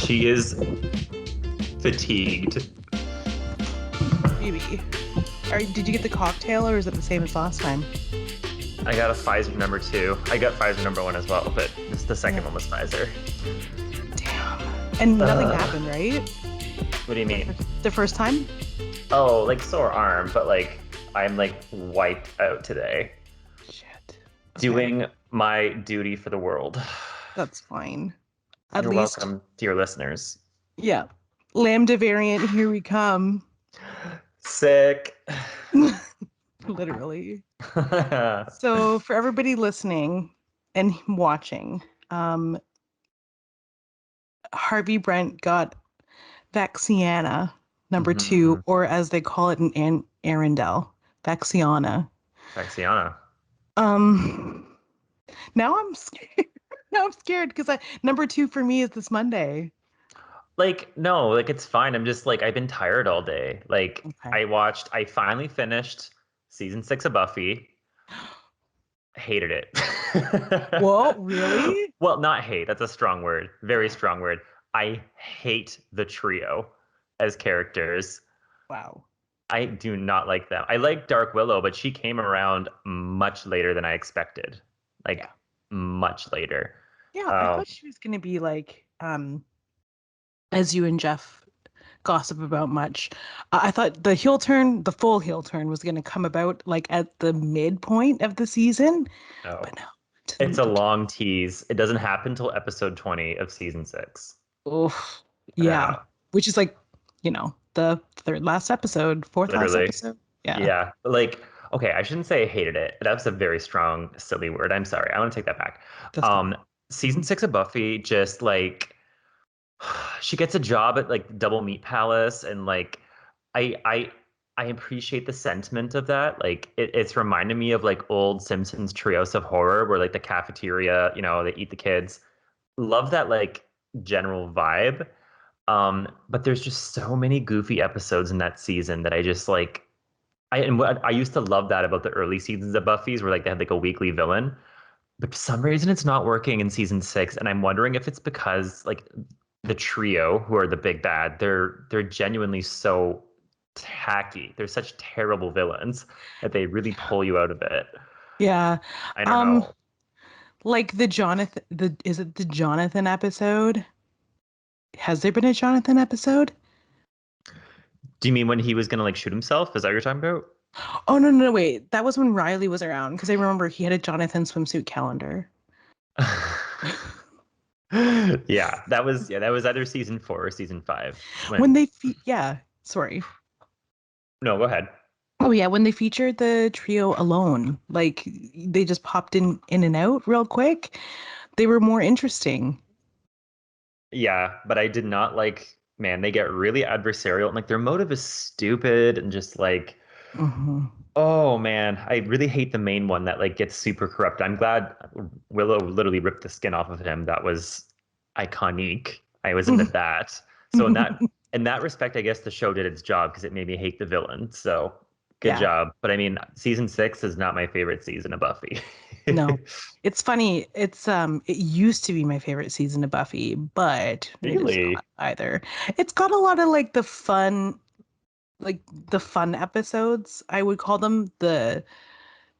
She is fatigued. Maybe. Did you get the cocktail, or is it the same as last time? I got a Pfizer number 2. I got Pfizer number 1 as well, but the second one was Pfizer. Damn. And nothing happened, right? What do you mean? The first time? Oh, like sore arm, but like I'm like wiped out today. Shit. Okay. Doing my duty for the world. That's fine. You're welcome to your listeners. Yeah. Lambda variant, here we come. Sick. Literally. So for everybody listening and watching, Harvey Brent got Vaxiana number 2, or as they call it in Arendelle, Vaxiana. Vaxiana. Now I'm scared. Now I'm scared because number 2 for me is this Monday. Like, no, like it's fine. I'm just like, I've been tired all day. Like, okay. I finally finished season 6 of Buffy. Hated it. Whoa, really? Well, not hate. That's a strong word. Very strong word. I hate the trio as characters. Wow. I do not like them. I like Dark Willow, but she came around much later than I expected. Like, much later. Yeah, I thought she was going to be like, as you and Jeff gossip about much, I thought the full heel turn was going to come about like at the midpoint of the season. No. But no. It's a long tease. It doesn't happen until episode 20 of season 6. Oh, yeah. Which is like, the third last episode, fourth last episode. Yeah. Yeah. Like, okay, I shouldn't say I hated it. That's a very strong, silly word. I'm sorry. I want to take that back. Season 6 of Buffy, just like, she gets a job at like Double Meat Palace, and like, I appreciate the sentiment of that. Like, it's reminded me of like old Simpsons Trios of Horror, where like the cafeteria, they eat the kids. Love that like general vibe. But there's just so many goofy episodes in that season that I just like. I used to love that about the early seasons of Buffy's, where like they had like a weekly villain. But for some reason, it's not working in season 6, and I'm wondering if it's because like the trio, who are the big bad, they're genuinely so tacky. They're such terrible villains that they really pull you out of it. Yeah. I don't know. Like is it the Jonathan episode? Has there been a Jonathan episode? Do you mean when he was gonna like shoot himself? Is that what you're talking about? Oh no, wait. That was when Riley was around, because I remember he had a Jonathan swimsuit calendar. Yeah, that was either season 4 or season 5. Sorry. No, go ahead. Oh yeah, when they featured the trio alone, like they just popped in and out real quick. They were more interesting. Yeah, but I did not like, man, they get really adversarial, and like their motive is stupid and just like, oh man, I really hate the main one that like gets super corrupt. I'm glad Willow literally ripped the skin off of him. That was iconic. I was into that. So in that respect, I guess the show did its job, because it made me hate the villain. So good job. But I mean, season 6 is not my favorite season of Buffy. No, it's funny. It used to be my favorite season of Buffy, but really? It is not either. It's got a lot of like the fun episodes, I would call them. The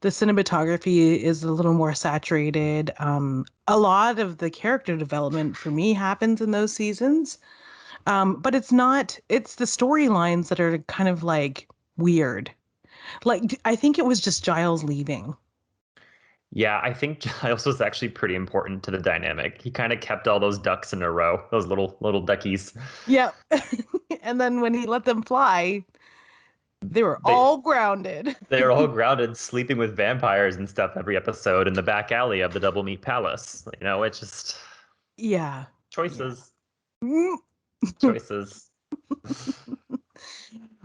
cinematography is a little more saturated. A lot of the character development for me happens in those seasons. But it's the storylines that are kind of like weird. Like, I think it was just Giles leaving. Yeah, I think Giles was actually pretty important to the dynamic. He kind of kept all those ducks in a row, those little duckies. Yeah. And then when he let them fly, they were all grounded. They were all grounded, sleeping with vampires and stuff every episode in the back alley of the Double Meat Palace. It's just choices. Yeah. Choices.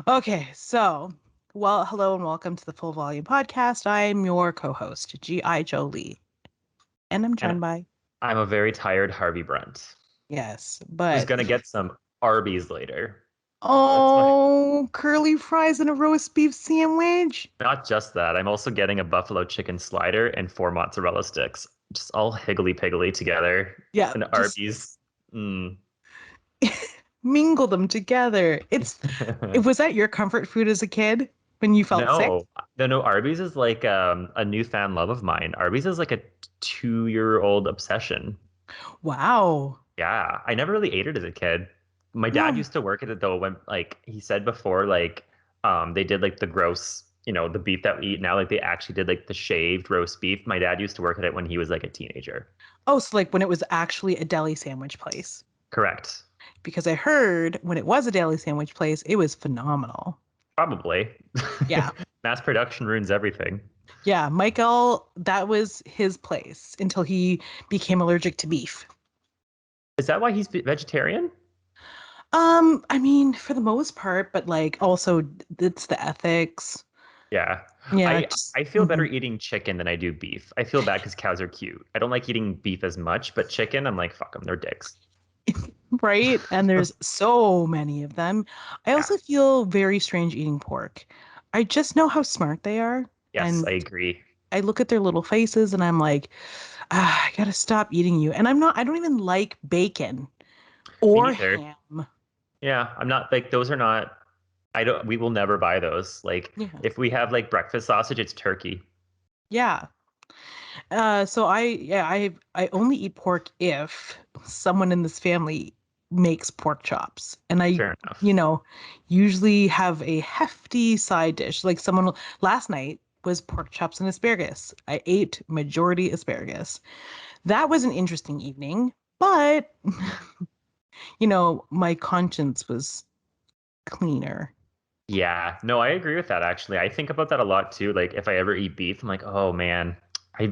Okay, so, well, hello and welcome to the Full Volume Podcast. I'm your co-host, G.I. Jolie. And I'm joined by... I'm a very tired Harvey Brent. Yes, but... who's going to get some Arby's later. Oh, curly fries and a roast beef sandwich. Not just that. I'm also getting a buffalo chicken slider and 4 mozzarella sticks. Just all higgly-piggly together. Yeah. And Arby's. Mingle them together. Was that your comfort food as a kid when you felt sick? No, no, Arby's is like a newfound love of mine. Arby's is like a 2-year-old obsession. Wow. Yeah, I never really ate it as a kid. My dad No. used to work at it though when like he said before like they did like the gross, the beef that we eat now, like they actually did like the shaved roast beef. My dad used to work at it when he was like a teenager. Oh, so like when it was actually a deli sandwich place. Correct. Because I heard when it was a deli sandwich place, it was phenomenal. Probably. Yeah. Mass production ruins everything. Yeah, Michael, that was his place until he became allergic to beef. Is that why he's vegetarian? I mean, for the most part, but like also it's the ethics. Yeah. Yeah, I just I feel better eating chicken than I do beef. I feel bad because cows are cute. I don't like eating beef as much, but chicken, I'm like, fuck them, they're dicks. right. And there's so many of them. I Yeah. also feel very strange eating pork. I just know how smart they are. Yes, And I agree. I look at their little faces and I'm like, I gotta stop eating you. And I don't even like bacon Me or neither. ham. Yeah, I'm not like those are not I don't we will never buy those. Like Yeah. if we have like breakfast sausage, it's turkey. Yeah. So I only eat pork if someone in this family makes pork chops. And I, Fair enough. you know, usually have a hefty side dish. Like someone last night was pork chops and asparagus. I ate majority asparagus. That was an interesting evening, but my conscience was cleaner. Yeah, no, I agree with that actually. I think about that a lot too. Like if I ever eat beef, I'm like, oh man, we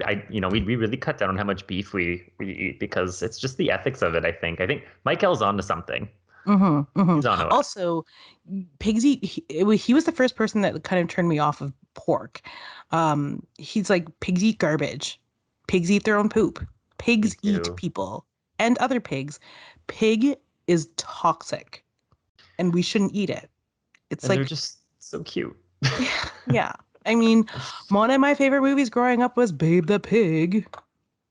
really cut down on how much beef we eat because it's just the ethics of it, I think. I think Michael's on to something. He's on to it. Also, Pigsy, he was the first person that kind of turned me off of pork. He's like, pigs eat garbage. Pigs eat their own poop. Me Pigs eat too. people and other pigs. Pig is toxic and we shouldn't eat it. It's And they're like, just so cute. yeah. I mean, one of my favorite movies growing up was Babe the Pig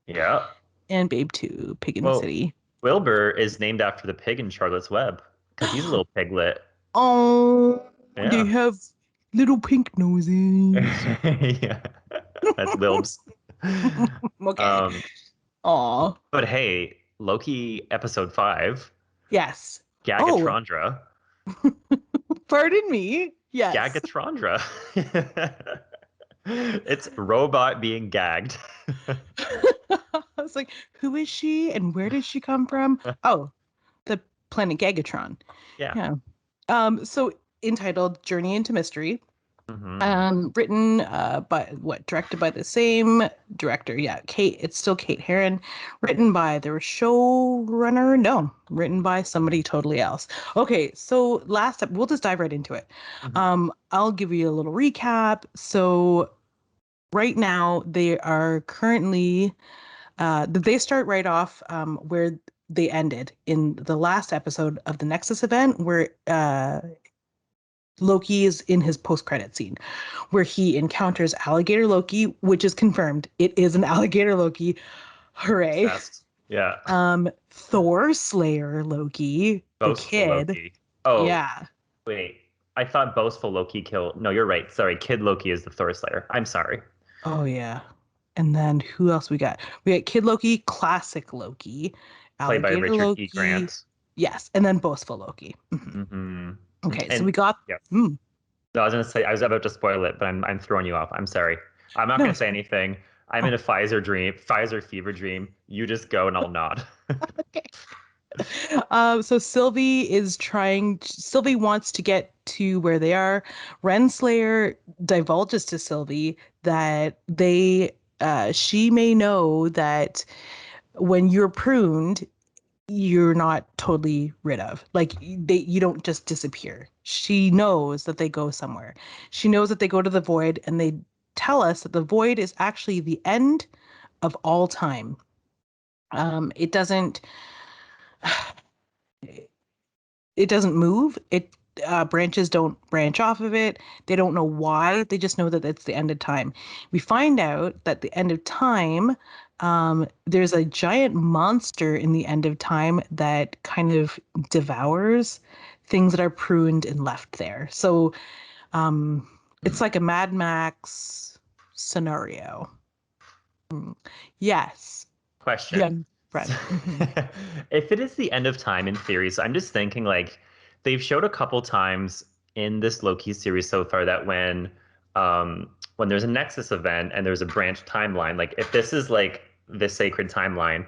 Yeah. and Babe 2, Pig in the Well, City. Wilbur is named after the pig in Charlotte's Web because he's a little piglet. Oh, they Yeah. have little pink noses. Yeah. That's Wilbs. Okay. Um, Aw. but hey, Loki episode 5, Yes. Oh, Gagatrondra. pardon me. Yes. Gagatrondra. It's robot being gagged. I was like, who is she and where did she come from? Oh, the planet Gagatron. Yeah. Yeah. So entitled Journey into Mystery. Hmm. Written directed by the same director. Yeah, Kate, it's still Kate Herron. Written by the showrunner. No, written by somebody totally else. Okay, so last up, we'll just dive right into it. Hmm. I'll give you a little recap. So right now they are currently they start right off where they ended in the last episode of the Nexus event where Loki is in his post-credit scene where he encounters alligator Loki, which is confirmed. It is an alligator Loki. Hooray. Obsessed. Yeah. Thor Slayer Loki, the Boastful kid. Loki. Oh, Yeah. wait. I thought boastful Loki killed. No, you're right. Sorry. Kid Loki is the Thor Slayer. I'm sorry. Oh yeah. And then who else we got? We got Kid Loki, classic Loki, Played by alligator Richard E. Loki. Grant. Yes, and then boastful Loki. Mhm. Hmm. Okay, so And we got yeah. hmm, No, I was gonna say I was about to spoil it, but I'm throwing you off. I'm sorry. I'm not no, gonna it's say fine. anything. I'm in Oh, a Pfizer fever dream. You just go and I'll nod. okay. So Sylvie wants to get to where they are. Renslayer divulges to Sylvie that she may know that when you're pruned, you're not totally rid of. Like you don't just disappear. She knows that they go somewhere. She knows that they go to the void, and they tell us that the void is actually the end of all time. It doesn't it doesn't move. It branches don't branch off of it. They don't know why. They just know that it's the end of time. We find out that the end of time There's a giant monster in the end of time that kind of devours things that are pruned and left there. So it's like a Mad Max scenario. Yes. Question. Yeah, Brent. Hmm. If it is the end of time in theory, so I'm just thinking like they've showed a couple times in this Loki series so far that when there's a Nexus event and there's a branch timeline, like if this is like the sacred timeline,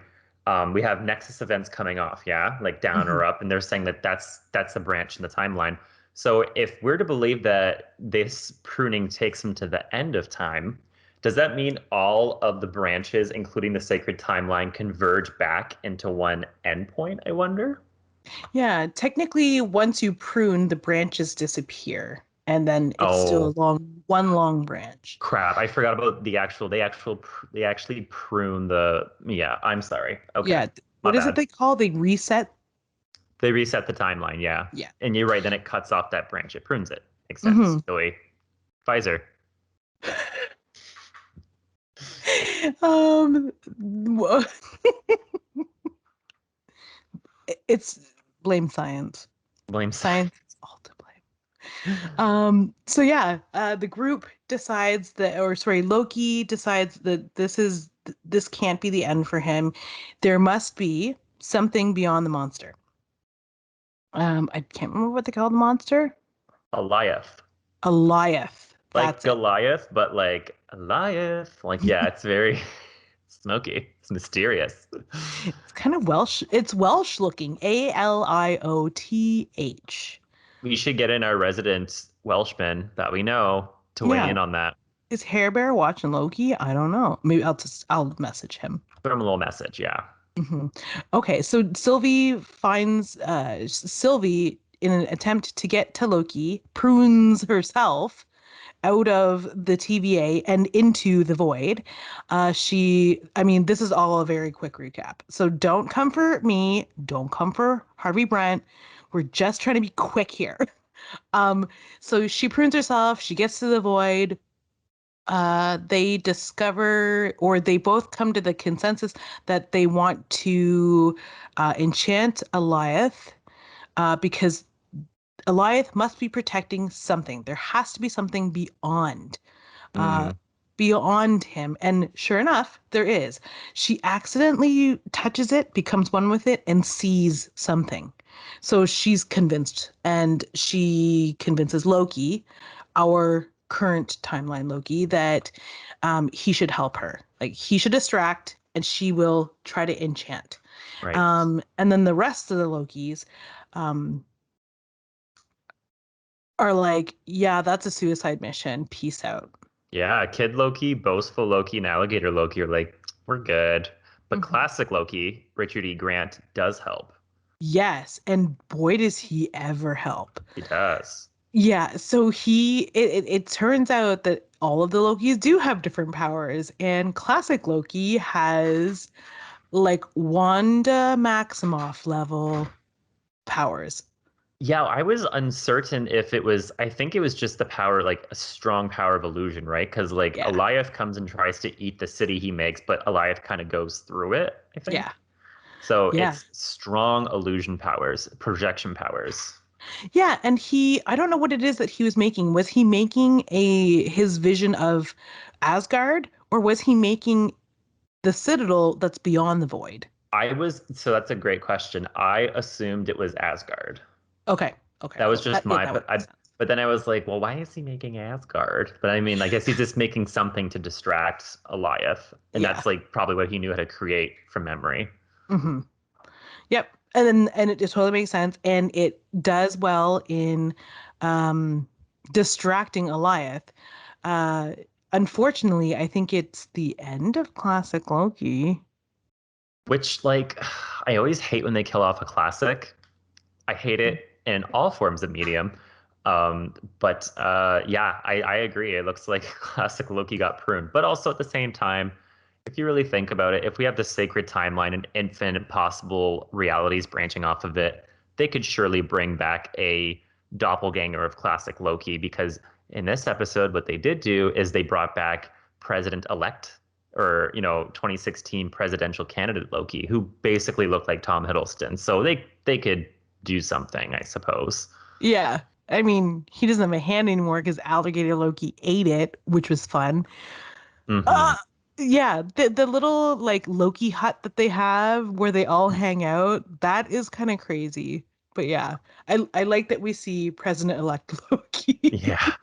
we have Nexus events coming off, yeah, like down Hmm. or up, and they're saying that that's a branch in the timeline. So if we're to believe that this pruning takes them to the end of time, does that mean all of the branches, including the sacred timeline, converge back into one endpoint, I wonder? Yeah, technically, once you prune, the branches disappear, and then it's still a Oh, one long branch. crap. I forgot about they actually prune yeah, I'm sorry. Okay. Yeah, My what is it bad. they call? They reset. They reset the timeline, yeah. Yeah. And you're right, then it cuts off that branch. It prunes it. Makes sense. Hmm. Joey. Pfizer. Wha- it's blame science. Blames. Science is all to blame. So yeah, the group decides that, or sorry, Loki decides that this can't be the end for him. There must be something beyond the monster. I can't remember what they call the monster. Goliath. Goliath. Like That's it. Goliath, but like Goliath. Like, yeah, it's very smoky. It's mysterious. It's kind of Welsh. It's Welsh looking. Alioth. We should get in our resident Welshman that we know to weigh Yeah. in on that. Is Hair Bear watching Loki? I don't know. Maybe I'll message him. Throw him a little message, yeah. Hmm. Okay, so Sylvie finds Sylvie in an attempt to get to Loki, prunes herself out of the TVA and into the void. I mean, this is all a very quick recap. So don't come for me. Don't come for Harvey Brent. We're just trying to be quick here. Um, so she prunes herself. She gets to the void. They discover, or they both come to the consensus that they want to enchant Eliath because Eliath must be protecting something. There has to be something uh, Mm, beyond him. And sure enough, there is. She accidentally touches it, becomes one with it, and sees something. So she's convinced, and she convinces Loki, our current timeline Loki, that he should help her. Like he should distract, and she will try to enchant. right. And then the rest of the Lokis um, are like, yeah, that's a suicide mission. Peace out. Yeah, Kid Loki, Boastful Loki, and Alligator Loki are like, we're good. But Mhm. classic Loki, Richard E. Grant, does help. Yes, and boy does he ever help. He does. Yeah, so it turns out that all of the Lokis do have different powers, and classic Loki has like Wanda Maximoff level powers. Yeah, I was uncertain if I think it was just the power, like a strong power of illusion, right? Because like Yeah, Eliath comes and tries to eat the city he makes, but Eliath kind of goes through it, I yeah, think. So yeah, it's strong illusion powers, projection powers. yeah. And I don't know what it is that he was making. Was he making his vision of Asgard, or was he making the Citadel that's beyond the void? So that's a great question. I assumed it was Asgard. Okay, okay, That was cool. just Yeah, my, that would make sense. but then I was like, well, why is he making Asgard? But I mean, I guess he's just making something to distract Eliath, and Yeah. that's like probably what he knew how to create from memory. Hmm. Yep. And it just totally makes sense. And it does well in um distracting Eliath. Uh Unfortunately, I think it's the end of classic Loki. Which, like, I always hate when they kill off a classic. I hate it in all forms of medium. But yeah, I agree. It looks like classic Loki got pruned. But also at the same time, if you really think about it, if we have the sacred timeline and infinite possible realities branching off of it, they could surely bring back a doppelganger of classic Loki because in this episode, what they did do is they brought back President-elect. or 2016 presidential candidate Loki, who basically looked like Tom Hiddleston. So they could do something, I suppose. Yeah. I mean, he doesn't have a hand anymore because Alligator Loki ate it, which was fun. Hmm. Uh, yeah, the little like Loki hut that they have where they all hang out, that is kind of crazy. But yeah, I like that we see President-elect Loki. Yeah.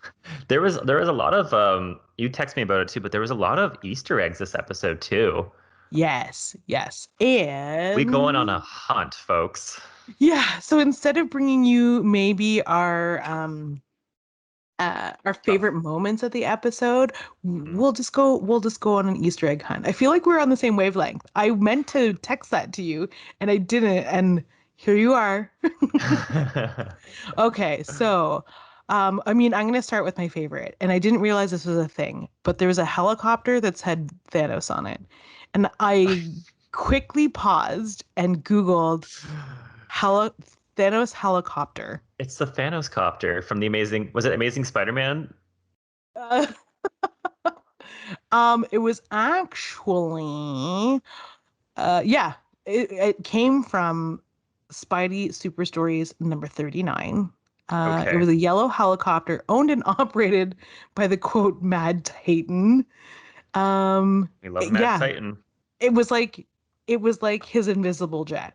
There was a lot of you text me about it too, but there was a lot of Easter eggs this episode too. Yes, yes. We going on a And hunt, folks. yeah, so instead of bringing you maybe our Tough. favorite moments of the episode, we'll just go on an Easter egg hunt. I feel like we're on the same wavelength. I meant to text that to you and I didn't, and here you are. Okay, so I mean, I'm gonna start with my favorite, and I didn't realize this was a thing, but there was a helicopter that's had Thanos on it, and I quickly paused and Googled heli Thanos helicopter. It's the Thanos copter from the was it Amazing Spider-Man? Uh, it was actually, yeah, it came from Spidey Super Stories number 39. It Okay. was a yellow helicopter owned and operated by the quote Mad Titan. We love Mad Yeah, Titan. it was like it was like his invisible jet.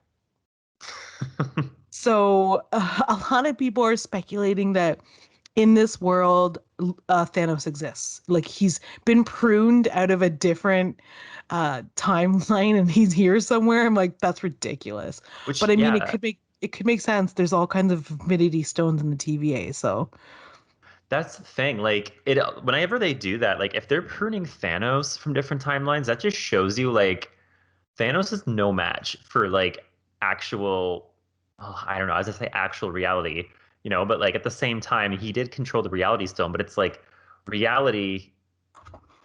So a lot of people are speculating that in this world, Thanos exists. Like he's been pruned out of a different timeline, and he's here somewhere. I'm like, that's ridiculous. But Which, I mean, yeah, it could make sense. There's all kinds of Infinity Stones in the TVA. So, that's the thing. Like it whenever they do that, like if they're pruning Thanos from different timelines, that just shows you like Thanos is no match for like actual, oh, I don't know, as I say actual reality, but like at the same time he did control the reality stone, but it's like reality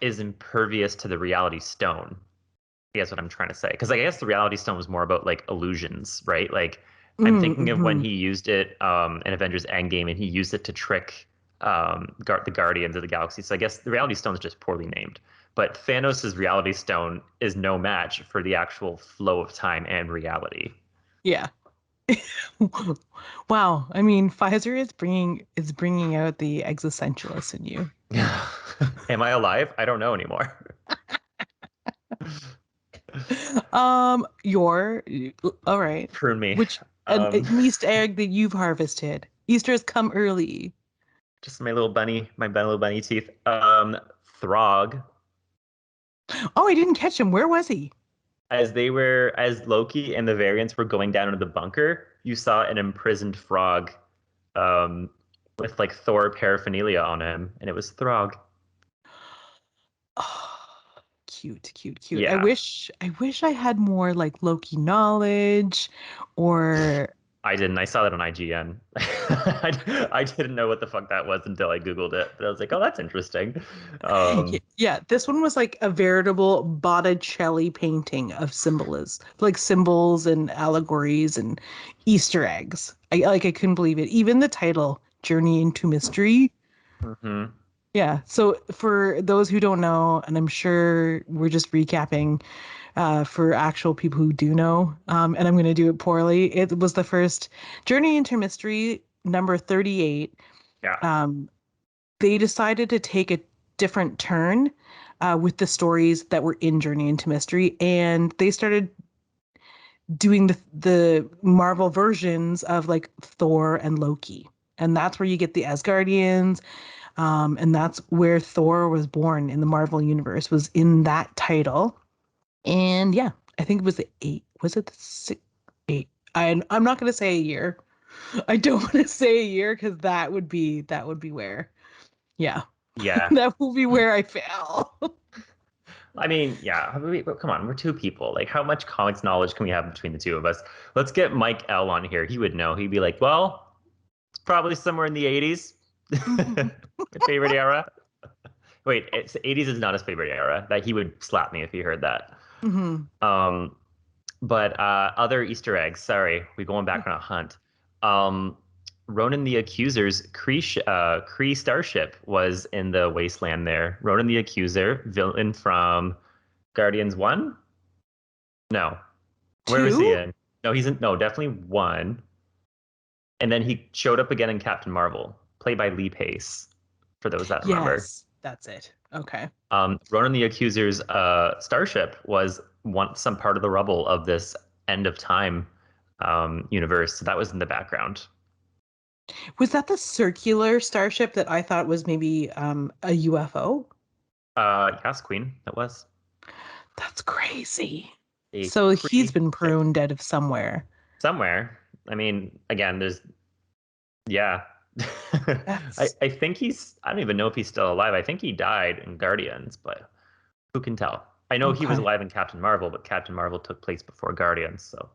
is impervious to the reality stone. I guess what I'm trying to say. Because like, I guess the reality stone was more about like illusions, right? Like I'm thinking of when mm-hmm. he used it in Avengers Endgame and he used it to trick the Guardians of the Galaxy. So I guess the reality stone is just poorly named. But Thanos' reality stone is no match for the actual flow of time and reality. Yeah. Wow. I mean, Pfizer is bringing out the existentialist in you. Am I alive? I don't know anymore. Your all right. Prune me. Which Um, an Easter egg that you've harvested. Easter has come early. just my little bunny teeth. Throg, Oh, I didn't catch him. Where was he? as Loki and the variants were going down into the bunker, you saw an imprisoned frog, um, with like Thor paraphernalia on him, and it was Throg. Oh, cute, cute, cute. I Yeah, wish I wish I had more like Loki knowledge or I didn't. I saw that on IGN. I didn't know what the fuck that was until I Googled it. But I was like, oh, that's interesting. yeah, this one was like a veritable Botticelli painting of symbolism, like symbols and allegories and Easter eggs. I couldn't believe it. Even the title, Journey into Mystery. Mhm. Yeah. So for those who don't know, and I'm sure we're just recapping for actual people who do know, and I'm going to do it poorly. It was the first Journey into Mystery number 38. Yeah. Um, they decided to take a different turn with the stories that were in Journey into Mystery, and they started doing the Marvel versions of like Thor and Loki. And that's where you get the Asgardians, and that's where Thor was born in the Marvel universe, was in that title. And yeah, I think it was the eight. Was it the six, eight? I'm not gonna say a year. I don't want to say a year because that would be where, yeah, Yeah. that would be where I fail. I mean, yeah. Come on, we're two people. Like, how much comics knowledge can we have between the two of us? Let's get Mike L on here. He would know. He'd be like, well, it's probably somewhere in the 80s. Mhm. My favorite era. Wait, 80s is not his favorite era. That he would slap me if he heard that. Mhm. Um, but other Easter eggs. Sorry, we're going back on a hunt. Um, Ronan the Accuser's Kree starship was in the wasteland there. Ronan the Accuser, villain from Guardians 1? No. Where was he 2? in? No, he's in, no, definitely 1. And then he showed up again in Captain Marvel, played by Lee Pace, for those that remember. Yes, that's it. Okay. Ronan the Accuser's starship was once some part of the rubble of this end of time universe. So that was in the background. Was that the circular starship that I thought was maybe a UFO? Yes, Queen, it was That's crazy. a So he's pretty been ship prone dead of somewhere. somewhere. I mean, again, there's yeah. I, That's I think I don't even know if he's still alive. I think he died in Guardians, but who can tell? I know he was okay. alive in Captain Marvel, but Captain Marvel took place before Guardians, so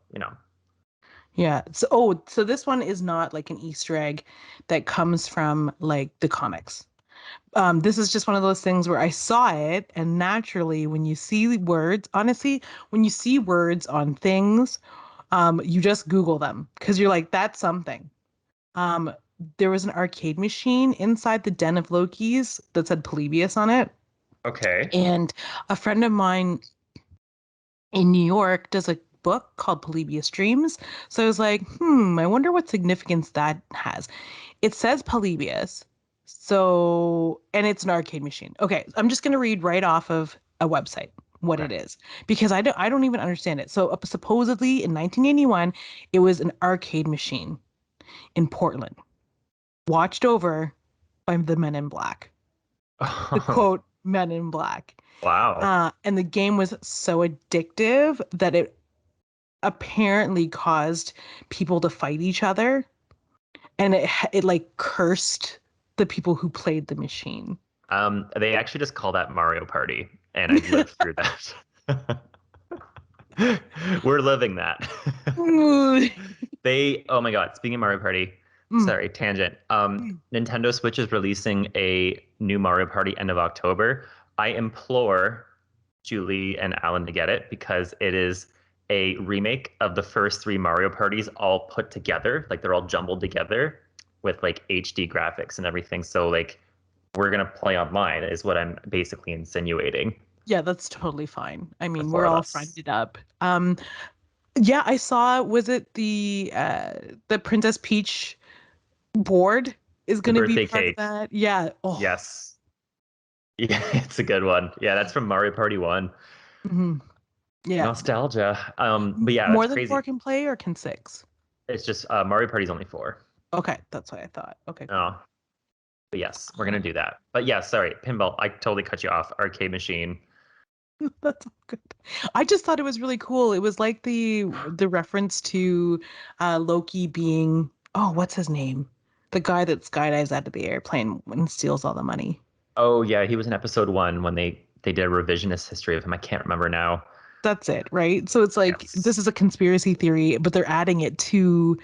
Yeah. So this one is not like an Easter egg that comes from like the comics. This is just one of those things where I saw it, and naturally, when you see words, honestly, when you see words on things, you just Google them because you're like, that's something. Um, there was an arcade machine inside the Den of Loki's that said Polybius on it. okay. And a friend of mine in New York does a book called Polybius Dreams. So I was like, I wonder what significance that has. It says Polybius. So, and it's an arcade machine. Okay, I'm just going to read right off of a website what Okay. it is because I don't even understand it. So, supposedly in 1981, it was an arcade machine in Portland, watched over by the Men in Black. The quote Men in Black. Wow. And the game was so addictive that it apparently caused people to fight each other, and it like cursed the people who played the machine. They actually just call that Mario Party, and I've lived through that. We're living that. Mm. Oh my God, speaking of Mario Party, sorry, tangent. Nintendo Switch is releasing a new Mario Party end of October. I implore Julie and Alan to get it because it is a remake of the first three Mario Parties all put together. Like they're all jumbled together with like HD graphics and everything. So like we're gonna play online is what I'm basically insinuating. Yeah, that's totally fine. I The mean, four we're of all us. friended up. Yeah, I saw, was it the Princess Peach board is The going to be birthday part of cake. that? Yeah. Oh. Yes. Yeah, it's a good one. Yeah, that's from Mario Party 1. Mhm. Yeah. Nostalgia. But yeah, that's More than four crazy. can play, or can six? It's just Mario Party's only 4. Okay, that's what I thought. Okay, cool. Oh, but yes, we're gonna do that. But yeah, sorry, pinball. I totally cut you off. Arcade machine. That's all good. I just thought it was really cool. It was like the reference to Loki being, oh, what's his name? The guy that skydives out of the airplane and steals all the money. Oh yeah, he was in episode 1 when they did a revisionist history of him. I can't remember now. That's it, right? So it's like Yes. this is a conspiracy theory, but they're adding it to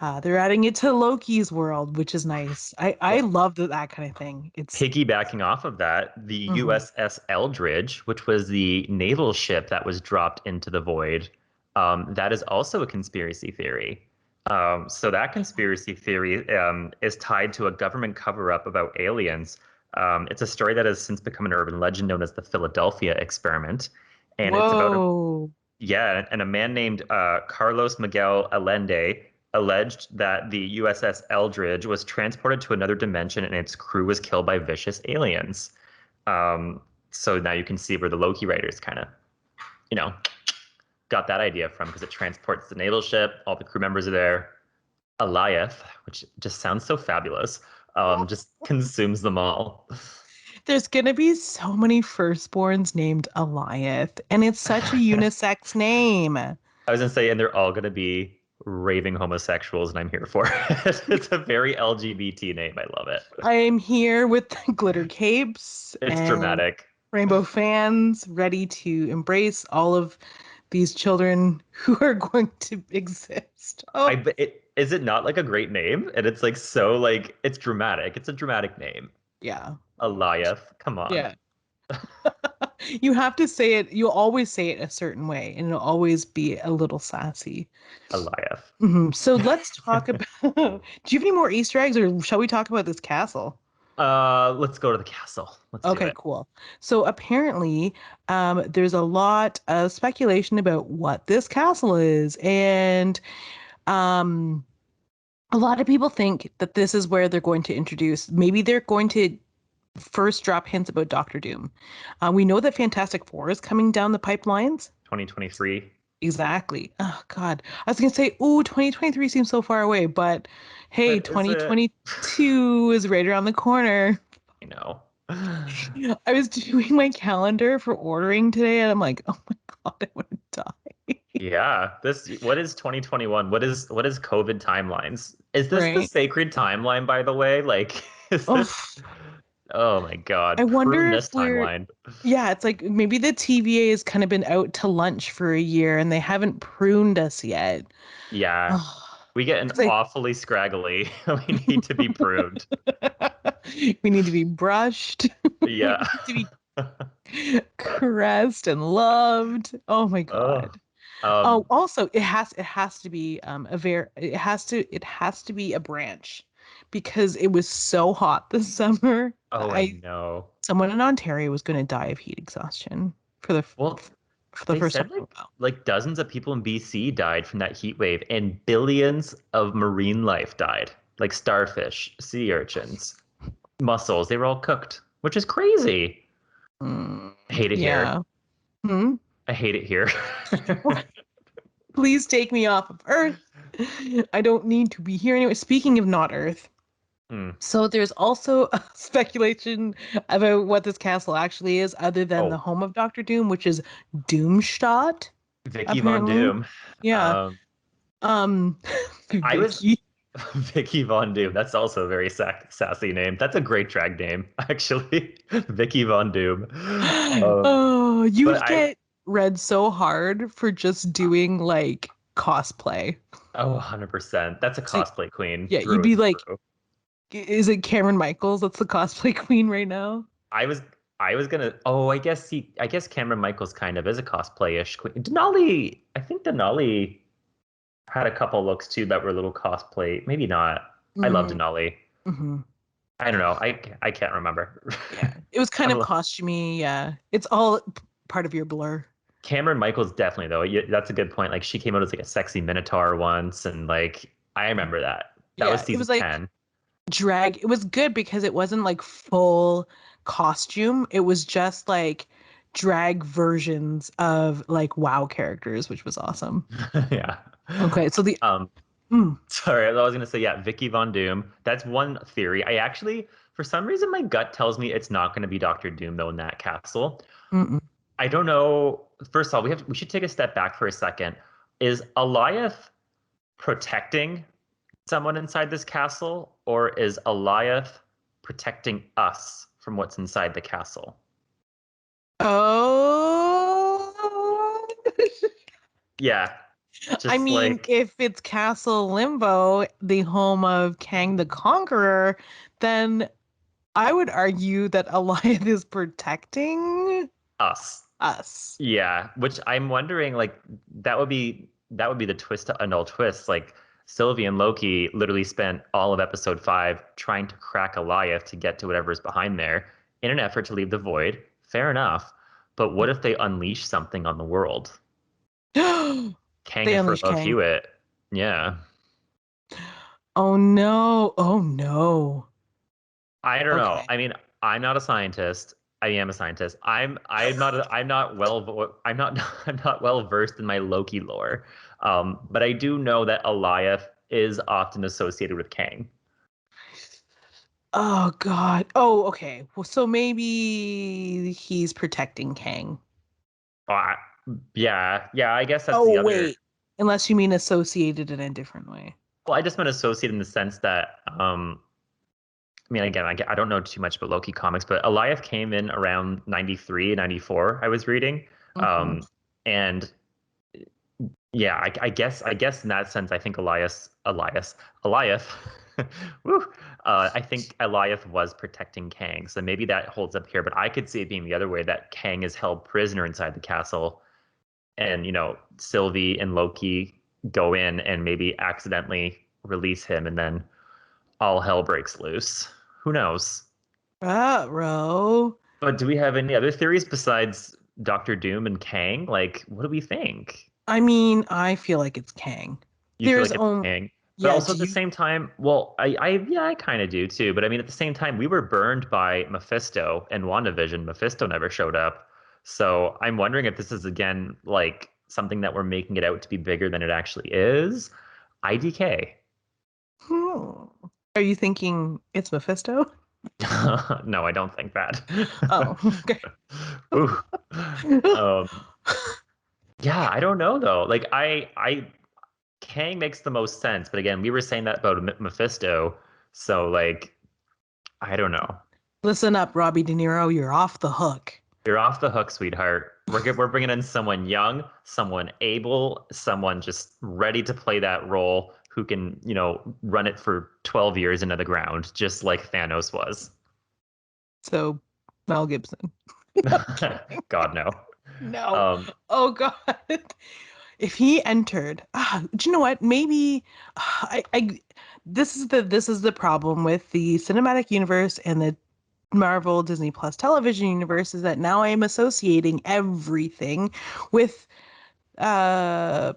Loki's world, which is nice. I Well, love that kind of thing. It's piggybacking off of that, the Mhm. USS Eldridge, which was the naval ship that was dropped into the void, that is also a conspiracy theory. So that conspiracy theory is tied to a government cover-up about aliens. It's a story that has since become an urban legend known as the Philadelphia experiment, and it's about a Whoa. yeah, and a man named Carlos Miguel Allende alleged that the USS Eldridge was transported to another dimension and its crew was killed by vicious aliens. Um, so now you can see where the Loki writers kind of, you know, got that idea from because it transports the naval ship, all the crew members are there. Eliath, which just sounds so fabulous, just consumes them all. There's gonna be so many firstborns named Eliath, and it's such a unisex name. I was gonna say, and they're all gonna be raving homosexuals, and I'm here for it. It's a very LGBT name. I love it. I am here with glitter capes It's and dramatic. rainbow fans, ready to embrace all of these children who are going to exist. Oh, Is it not like a great name? And it's like so like it's dramatic. It's a dramatic name. yeah. Eliath, come on. Yeah. You have to say it, you'll always say it a certain way, and it'll always be a little sassy. Eliath. So let's talk about. Do you have any more Easter eggs, or shall we talk about this castle? Let's go to the castle. Let's do Okay, it. cool. So apparently, there's a lot of speculation about what this castle is, and um, a lot of people think that this is where they're going to introduce. Maybe they're going to first drop hints about Doctor Doom. We know that Fantastic Four is coming down the pipelines. 2023. Exactly. Oh God. I was gonna say, oh, 2023 seems so far away, but hey, But is it? 2022 is right around the corner. I know. I was doing my calendar for ordering today, and I'm like, oh my God, I want to die. Yeah, this what is 2021? What is COVID timelines? Is this the Right? sacred timeline, by the way? Like, is Oh, this? Oh my I God, wonder prune if this we're, timeline. yeah, it's like maybe the TVA has kind of been out to lunch for a year and they haven't pruned us yet. Yeah, Oh, we get an 'cause I awfully scraggly. We need to be pruned. we need to be brushed. We Yeah. need to be caressed and loved. Oh my Oh, God. Oh, um, also it has to be a very it has to be a branch because it was so hot this summer. oh, I I know. Someone in Ontario was going to die of heat exhaustion for the Well, for the they first time said in a while. like dozens of people in BC died from that heat wave, and billions of marine life died, like starfish, sea urchins, mussels. They were all cooked, which is crazy. Mm, I hate it here. yeah. Hmm? I hate it here. Please take me off of Earth. I don't need to be here anyway. Speaking of not Earth, Hmm. so there's also a speculation about what this castle actually is, other than the Oh, home of Doctor Doom, which is Doomstadt, Vicky Von apparently. Doom. Yeah. Um, Um, I was Vicky. Vicky Von Doom. That's also a very sassy name. That's a great drag name, actually. Vicky Von Doom. Oh, you But would get read so hard for just doing like cosplay. oh, 100%. That's a So cosplay queen yeah, you'd through be and like, through. is it Cameron Michaels that's the cosplay queen right now? I was I was gonna I guess Cameron Michaels kind of is a cosplay-ish queen. Denali, I think Denali had a couple looks too that were a little cosplay. Maybe not. I love Mm-hmm. Denali. Mm-hmm. I don't know. I can't remember. Yeah, it was kind I'm of a- costumey. Yeah, it's all part of your blur. Cameron Michaels definitely though. That's a good point. Like she came out as like a sexy minotaur once, and like I remember that. That was Yeah, it season was like 10. drag. It was good because it wasn't like full costume. It was just like drag versions of like WoW characters, which was awesome. Yeah. Okay, so the Um, mm, Sorry, I was gonna say yeah, Vicky Von Doom. That's one theory. I actually, for some reason, my gut tells me it's not gonna be Doctor Doom though in that castle. mm-mm. I don't know. First of all, we should take a step back for a second. Is Eliath protecting someone inside this castle, or is Eliath protecting us from what's inside the castle? Oh, Yeah, I just mean, like if it's Castle Limbo, the home of Kang the Conqueror, then I would argue that Alliance is protecting us. us. Yeah, which I'm wondering, like that would be the twist to an all twist. Like Sylvie and Loki literally spent all of episode 5 trying to crack Goliath to get to whatever's behind there in an effort to leave the void. Fair enough. But what if they unleash something on the world? Kang They and unleash Furbo Kang. Hewitt. Yeah. Oh no. Oh no. I don't know. Okay. I mean, I'm not a scientist. I am a scientist. I'm not I'm not I'm not well versed in my Loki lore. But I do know that Eliath is often associated with Kang. Oh God. Oh, okay. Well, so maybe he's protecting Kang. Uh, I- yeah, I guess that's the Oh, other. wait. Unless you mean associated in a different way. Well, I just meant associated in the sense that I mean, again, I don't know too much about Loki comics, but Eliath came in around 93, 94. I was reading. Hmm. And yeah, I guess in that sense, I think Elias, woo, I think Eliath was protecting Kang, so maybe that holds up here. But I could see it being the other way that Kang is held prisoner inside the castle, and Sylvie and Loki go in and maybe accidentally release him, and then all hell breaks loose. Who knows? Ro. But do we have any other theories besides Doctor Doom and Kang? Like, what do we think? I mean, I feel like it's Kang. You feel There's like it's only, Kang, but yeah, also do at the you? same time, well, yeah, I kind of do too. But I mean, at the same time, we were burned by Mephisto and WandaVision. Mephisto never showed up, so I'm wondering if this is again like something that we're making it out to be bigger than it actually is. IDK. Hmm. Are you thinking it's Mephisto? No, I don't think that. Oh, okay. Ooh. Um, yeah, I don't know though. Like Kang makes the most sense, but again, we were saying that about Mephisto, so like I don't know. Listen up, Robbie De Niro. You're off the hook. You're off the hook, sweetheart. We're bringing in someone young, someone able, someone just ready to play that role who can, run it for 12 years into the ground, just like Thanos was. So, Mel Gibson. Okay. God no. No. Um, Oh God. If he entered, do you know what? Maybe this is the problem with the cinematic universe and the Marvel Disney Plus television universe is that now I am associating everything with uh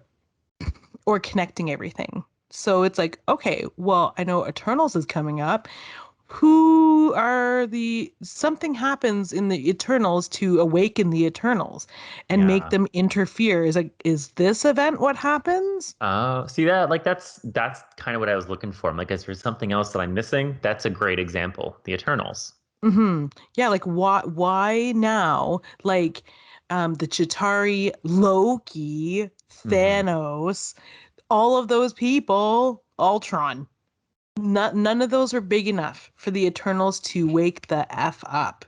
or connecting everything. So it's like, okay, well, I know Eternals is coming up. Who are the something happens in the Eternals to awaken the Eternals and make yeah. them interfere? Is this event what happens? See that like that's kind of what I was looking for. I'm like, is there something else that I'm missing? That's a great example. The Eternals. Yeah, like why now? Like the Chitauri, Loki, Hmm. Thanos, all of those people, Ultron. None of those are big enough for the Eternals to wake the F up.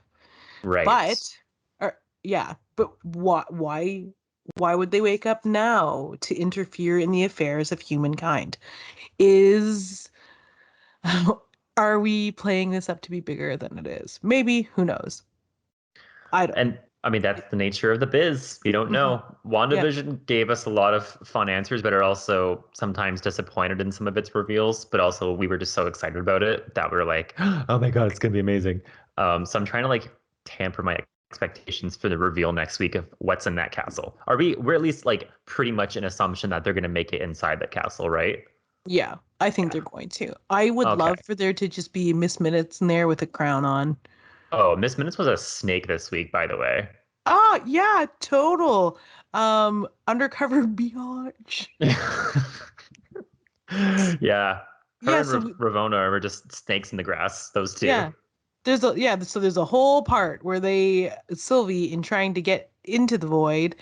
Right. But, yeah, but why would they wake up now to interfere in the affairs of humankind? Is are we playing this up to be bigger than it is? Maybe, who knows? I don't And I mean, that's the nature of the biz. You don't know. know. Yeah. WandaVision gave us a lot of fun answers, but are also sometimes disappointed in some of its reveals. But also, we were just so excited about it that we are like, oh my God, it's going to be amazing. So I'm trying to like tamper my expectations for the reveal next week of what's in that castle. We're at least like pretty much an assumption that they're going to make it inside the castle, right? Yeah, I think Yeah. they're going to. I would Okay. love for there to just be Miss Minutes in there with a crown on. Oh, Miss Minutes was a snake this week, by the way. Yeah, total. Undercover biatch. Yeah, her Yeah, and Ravona were just snakes in the grass, those two. yeah. There's a whole part where Sylvie in trying to get into the void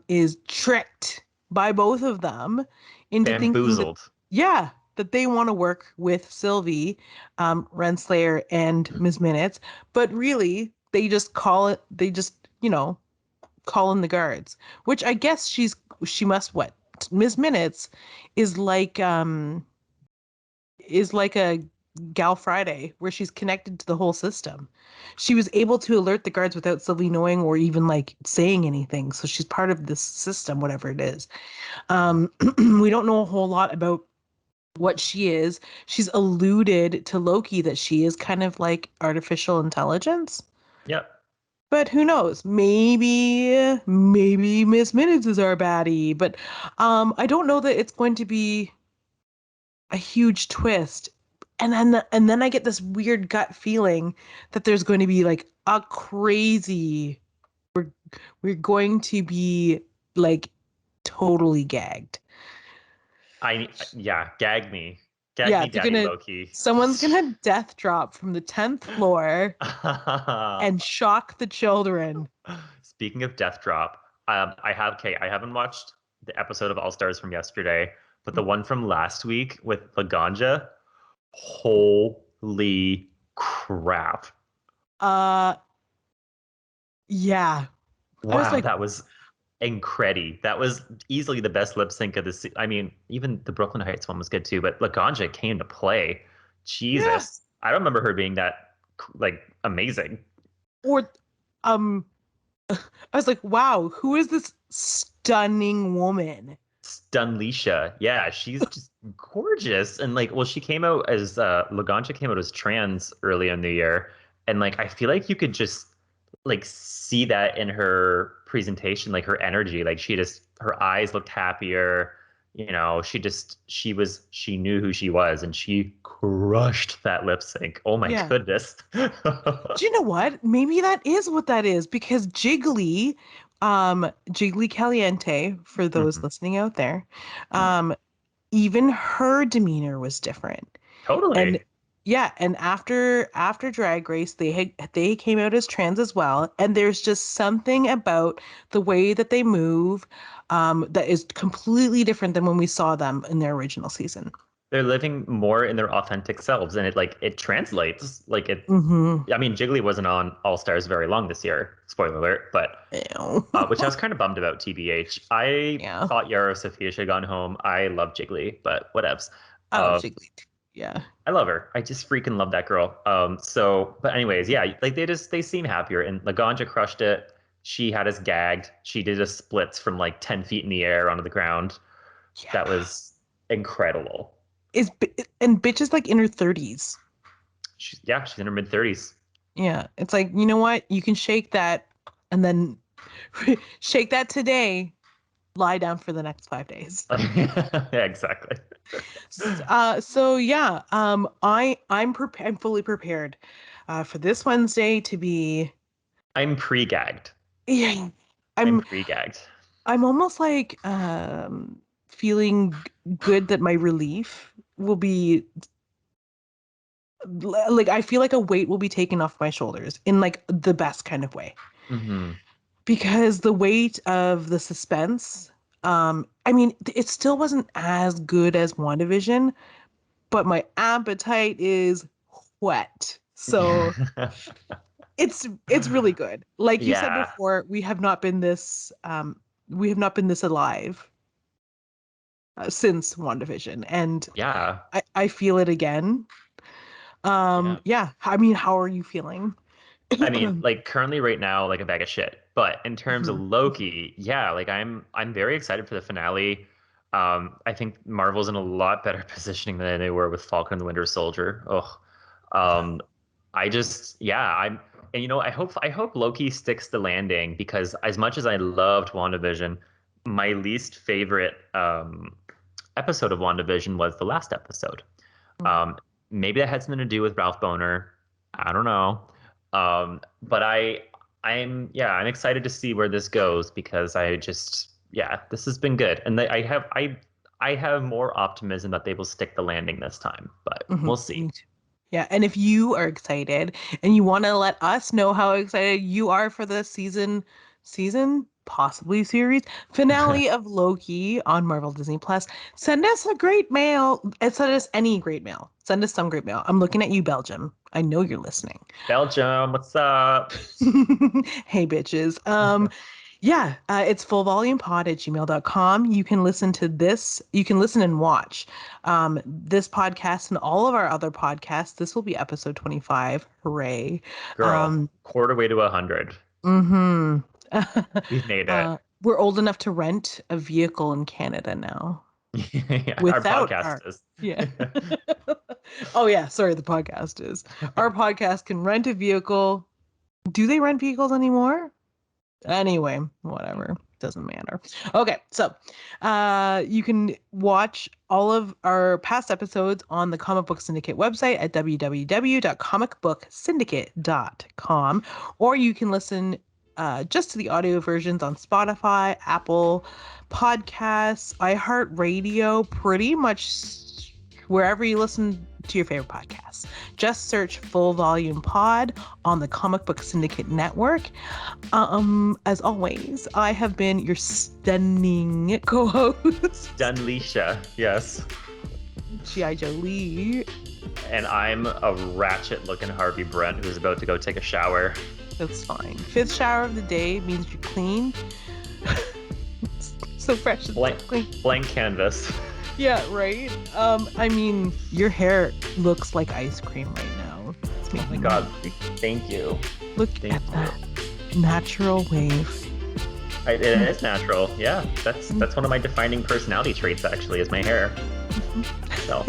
is tricked by both of them into thinking that, Bamboozled. yeah, that they want to work with Sylvie, Renslayer and Ms. Minutes, but really they just, call in the guards, which I guess she must what? Ms. Minutes is like a Gal Friday where she's connected to the whole system. She was able to alert the guards without Sylvie knowing or even like saying anything. So she's part of this system, whatever it is. We don't know a whole lot about what she is. She's alluded to Loki that she is kind of like artificial intelligence. Yep. But who knows? Maybe Miss Minutes is our baddie. But I don't know that it's going to be a huge twist. And then I get this weird gut feeling that there's going to be like a crazy we're going to be like totally gagged. Yeah, gag me. Gag Yeah, me, they're Daddy gonna Loki. someone's gonna death drop from the 10th floor and shock the children. Speaking of Death Drop, I haven't watched the episode of All Stars from yesterday, but the one from last week with Laganja, holy crap. Uh yeah. I was Wow, like, that was incredible. That was easily the best lip sync of the. I mean, even the Brooklyn Heights one was good too, but Laganja came to play. yeah. Jesus, I don't remember her being that like amazing. Or um I was like, wow, who is this stunning woman? Stunleisha, yeah, she's just gorgeous, and like, well, she came out as Laganja came out as trans early in the year, And like I feel like you could just like see that in her presentation, like her energy. Like her eyes looked happier. She knew who she was and she crushed that lip sync. Oh my Yeah. goodness. Do you know what? Maybe that is what that is because Jiggly Caliente, for those Mhm. listening out there, um, even her demeanor was different. And Totally. yeah, and after Drag Race, they came out as trans as well, and there's just something about the way that they move, that is completely different than when we saw them in their original season. They're living more in their authentic selves and it translates. Like it Mm-hmm. I mean, Jiggly wasn't on All Stars very long this year, spoiler alert, but Ew. which I was kind of bummed about, TBH. I Yeah. thought Yara Sofia should have gone home. I love Jiggly, but whatevs. Oh, Um, Jiggly. Yeah. I love her. I just freaking love that girl. But anyways, yeah, like they seem happier. And Laganja crushed it. She had us gagged. She did a splits from like 10 feet in the air onto the ground. That Yeah. was incredible. And bitch is like in her 30s. She's in her mid-30s. Yeah. It's like, you know what? You can shake that and then shake that today, lie down for the next 5 days. Yeah, exactly. So yeah, I'm fully prepared for this Wednesday to be. I'm pre-gagged. Yeah, I'm I'm pre-gagged. I'm almost like feeling good that my relief will be like I feel like a weight will be taken off my shoulders in like the best kind of way. Hmm. Because the weight of the suspense, I mean, it still wasn't as good as WandaVision, but my appetite is wet. So it's really good. Like you said Yeah, before, we have not been this alive since WandaVision, and yeah, I feel it again. yeah. Yeah, I mean, how are you feeling? I mean, like currently right now, like a bag of shit. But in terms of Mhm. Loki, yeah, like I'm very excited for the finale. I think Marvel's in a lot better positioning than they were with Falcon and the Winter Soldier. Oh, um, I just yeah, and I hope Loki sticks the landing because as much as I loved WandaVision, my least favorite episode of WandaVision was the last episode. Um, Maybe that had something to do with Ralph Boner. I don't know. But I'm excited to see where this goes because this has been good, and I have more optimism that they will stick the landing this time, but we'll see. Me too. Yeah, and if you are excited and you want to let us know how excited you are for the possibly series finale of Loki on Marvel Disney Plus, send us a great mail and send us any great mail. Send us some great mail. I'm looking at you, Belgium. I know you're listening. Belgium, what's up? Hey, bitches. Yeah, it's fullvolumepod@gmail.com. You can listen to this. You can listen and watch this podcast and all of our other podcasts. This will be episode 25. Hooray. Girl, Um, quarter way to 100. mhm. We've made it. We're old enough to rent a vehicle in Canada now Yeah, our without podcast our, is. yeah. Oh, yeah. Sorry, the podcast is. Our podcast can rent a vehicle. Do they rent vehicles anymore? Anyway, whatever. Doesn't matter. Okay, so you can watch all of our past episodes on the Comic Book Syndicate website at www.comicbooksyndicate.com, or you can listen just to the audio versions on Spotify, Apple Podcasts, iHeartRadio, pretty much wherever you listen to your favorite podcasts. Just search Full Volume Pod on the Comic Book Syndicate Network. As always, I have been your stunning co-host, Dunleisha, yes. G.I. Jolie. And I'm a ratchet-looking Harvey Brent who's about to go take a shower. That's fine. Fifth shower of the day means you're clean. So fresh and Blank, so clean. blank canvas. Yeah, right? I mean, your hair looks like ice cream right now. It's Oh my God, thank you. Look Thank at you. that natural wave. It is natural. Yeah, that's one of my defining personality traits. Actually, is my hair. So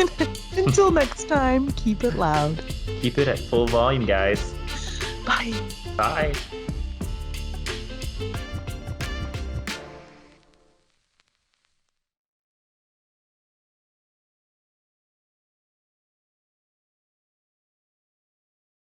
Until next time, keep it loud. keep it at full volume, guys. Bye. Bye.